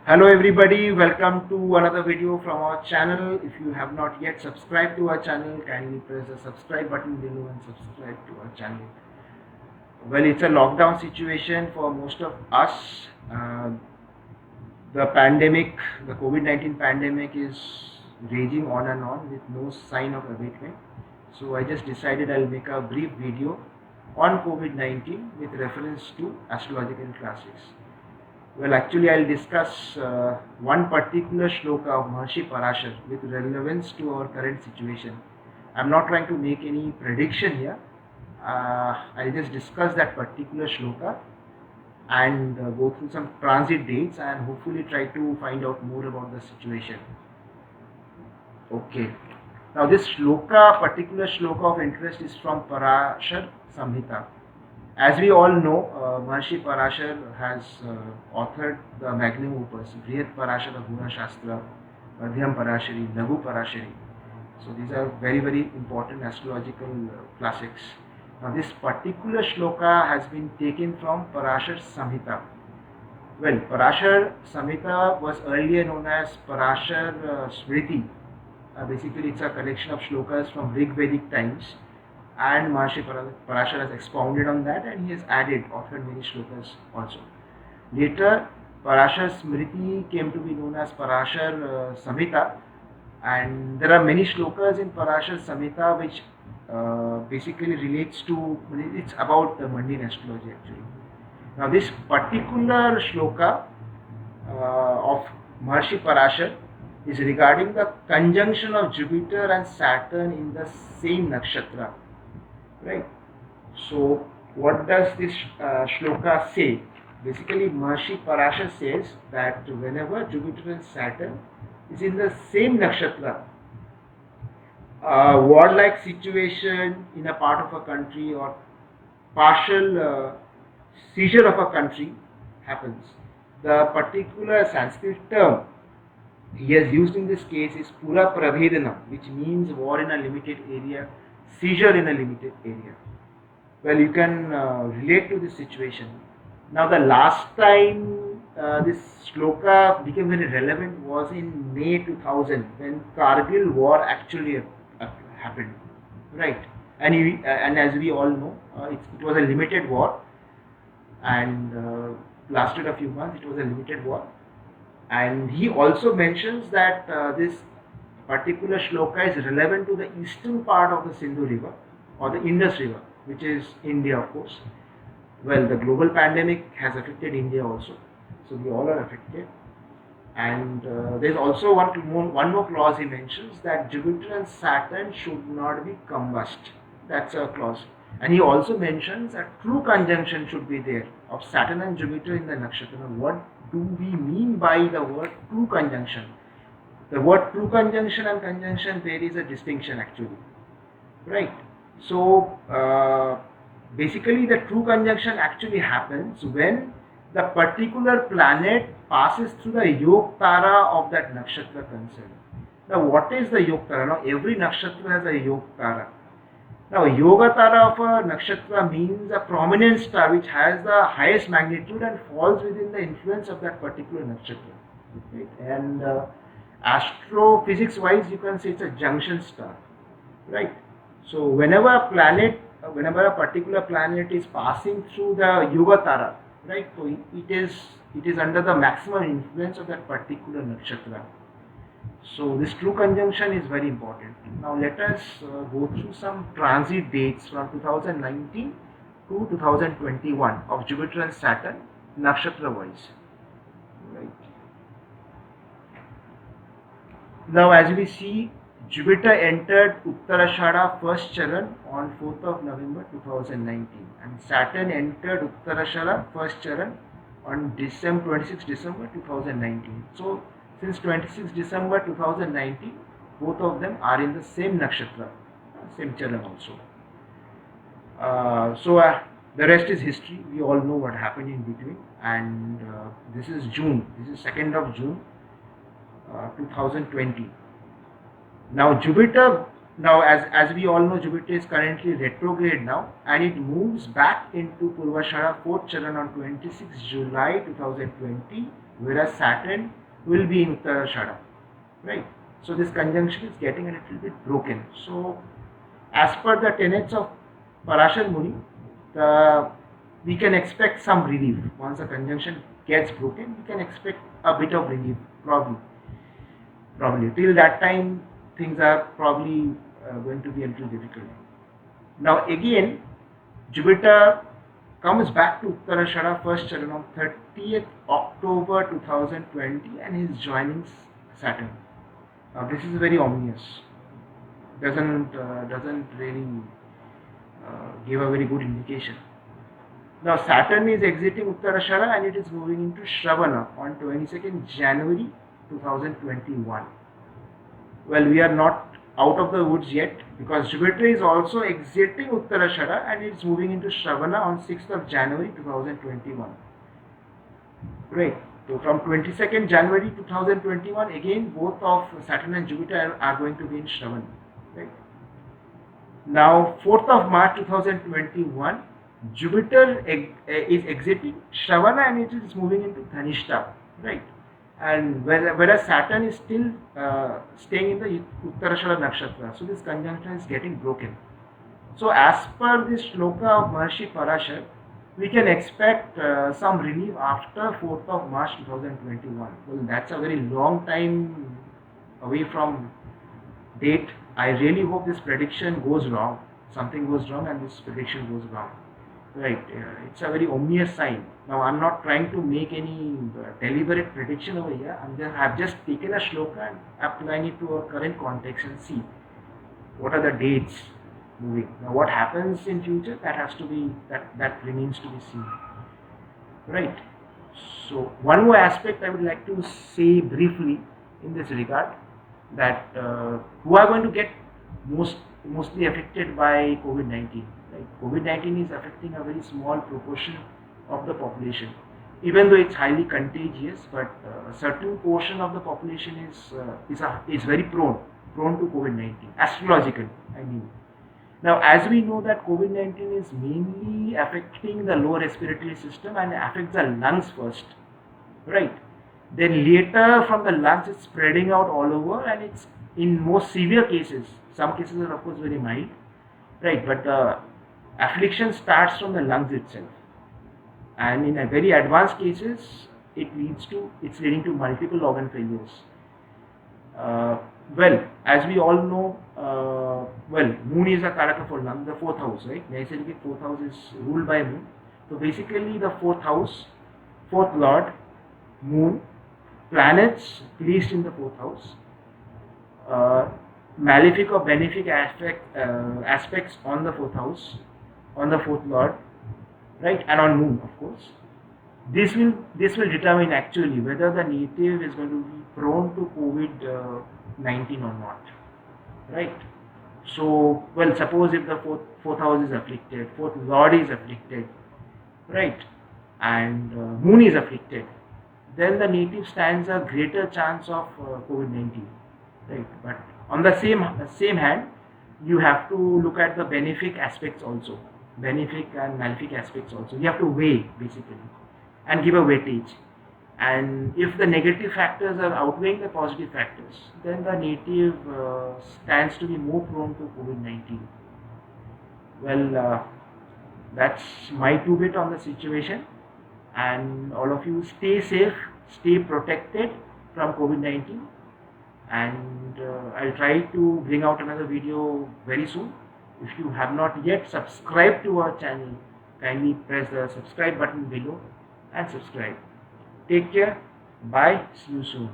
Hello everybody, welcome to another video from our channel. If you have not yet subscribed to our channel, kindly press the subscribe button below and subscribe to our channel. Well, it's a lockdown situation for most of us. The pandemic, the COVID-19 pandemic is raging on and on with no sign of abatement. So I just decided I'll make a brief video on COVID-19 with reference to astrological classics. Well, actually, I'll discuss one particular shloka of Maharshi Parashar with relevance to our current situation. I'm not trying to make any prediction here. I'll just discuss that particular shloka and go through some transit dates and hopefully try to find out more about the situation. Okay. Now, this shloka, particular shloka of interest, is from Parashar Samhita. As we all know, Maharshi Parashar has authored the magnum opus, Brihat Parashara Guna Shastra, Madhyam Parashari, Laghu Parashari. So these are very, very important astrological classics. Now this particular shloka has been taken from Parashar Samhita. Well, Parashar Samhita was earlier known as Parashar Smriti. Basically, it's a collection of shlokas from Rig Vedic times, and Maharshi Parashar has expounded on that, and he has authored many shlokas also. Later, Parashar Smriti came to be known as Parashar Samhita, and there are many shlokas in Parashar Samhita which basically relates to, it's about the mundane astrology actually. Now this particular shloka of Maharshi Parashar is regarding the conjunction of Jupiter and Saturn in the same nakshatra. Right. So what does this shloka say? Basically, Maharshi Parashar says that whenever Jupiter and Saturn is in the same nakshatra, a warlike situation in a part of a country or partial seizure of a country happens. The particular Sanskrit term he has used in this case is Pura Prabhedanam, which means war in a limited area, seizure in a limited area. Well, you can relate to this situation. Now, the last time this shloka became very relevant was in May 2000 when Kargil war actually happened, right? And as we all know, it was a limited war and lasted a few months. It was a limited war. And he also mentions that this particular shloka is relevant to the eastern part of the Sindhu river or the Indus river, which is India, of course. Well, the global pandemic has affected India also, so we all are affected. And there's also one more clause he mentions that Jupiter and Saturn should not be combust. That's a clause. And he also mentions a true conjunction should be there of Saturn and Jupiter in the nakshatra. What do we mean by the word true conjunction? The word true conjunction and conjunction, there is a distinction actually, right? So basically the true conjunction actually happens when the particular planet passes through the Yog Tara of that nakshatra concerned. Now what is the Yog Tara? Now every nakshatra has a Yog Tara. Now Yoga Tara of a nakshatra means a prominent star which has the highest magnitude and falls within the influence of that particular nakshatra. Right? And astrophysics wise you can say it's a junction star. Right? So whenever a particular planet is passing through the Yoga Tara, right? So it is under the maximum influence of that particular nakshatra. So this true conjunction is very important. Now let us go through some transit dates from 2019 to 2021 of Jupiter and Saturn nakshatra wise. Right. Now as we see, Jupiter entered Uttarashada first charan on 4th of November 2019 and Saturn entered Uttarashada first charan on 26 December 2019. So since 26 December 2019, both of them are in the same nakshatra, same charan also. The rest is history. We all know what happened in between, and this is June. This is 2nd of June, 2020. Now Jupiter, as we all know, Jupiter is currently retrograde now, and it moves back into Purvashara 4th charan on 26 July 2020 whereas Saturn will be in Uttarashada, right? So this conjunction is getting a little bit broken. So as per the tenets of Parashar Muni, we can expect some relief. Once the conjunction gets broken, we can expect a bit of relief, probably. Till that time, things are probably going to be a little difficult. Now again, Jupiter comes back to Uttarashara first Charan on 30th October 2020 and he is joining Saturn. Now this is very ominous. Doesn't really give a very good indication. Now Saturn is exiting Uttarashara and it is moving into Shravana on 22nd January 2021. Well, we are not out of the woods yet because Jupiter is also exiting Uttarashara and it's moving into Shravana on 6th of January 2021. Great. So from 22nd January 2021, again both of Saturn and Jupiter are going to be in Shravana. Right. Now 4th of March 2021, Jupiter is exiting Shravana and it is moving into Dhanishta. Right. And whereas Saturn is still staying in the Uttarashara Nakshatra. So this conjunction is getting broken. So as per this shloka of Maharshi Parashar, we can expect some relief after 4th of March 2021. Well, that's a very long time away from date. I really hope this prediction goes wrong. Something goes wrong and this prediction goes wrong. Right, it's a very ominous sign. Now I'm not trying to make any deliberate prediction over here. I've just taken a shloka and applying it to our current context and see what are the dates moving. Now what happens in future, that has to be that remains to be seen. Right. So one more aspect I would like to say briefly in this regard, that who are going to get mostly affected by COVID-19. Right? COVID-19 is affecting a very small proportion of the population, even though it's highly contagious. But a certain portion of the population is very prone to COVID-19, astrologically, I mean. Now, as we know that COVID-19 is mainly affecting the lower respiratory system and affects the lungs first, right? Then later from the lungs it's spreading out all over, and it's in most severe cases. Some cases are of course very mild, right? But the affliction starts from the lungs itself, and in a very advanced cases, it's leading to multiple organ failures. Well, as we all know, Moon is a Karaka for lung, the fourth house, right? Naisargic fourth house is ruled by Moon. So basically, the fourth house, fourth lord, Moon, planets placed in the fourth house, malefic or benefic aspects on the fourth house, on the fourth lord, right, and on Moon, of course. This will determine actually whether the native is going to be prone to COVID-19 or not, right? So, well, suppose if the fourth house is afflicted, fourth lord is afflicted, right, and Moon is afflicted, then the native stands a greater chance of COVID-19, right? But on the same hand, you have to look at the benefic aspects also, benefic and malefic aspects also. You have to weigh basically and give a weightage. And if the negative factors are outweighing the positive factors, then the native stands to be more prone to COVID-19. Well, that's my 2 bit on the situation. And all of you stay safe, stay protected from COVID-19. And I'll try to bring out another video very soon. If you have not yet subscribed to our channel, kindly press the subscribe button below and subscribe. Take care. Bye. See you soon.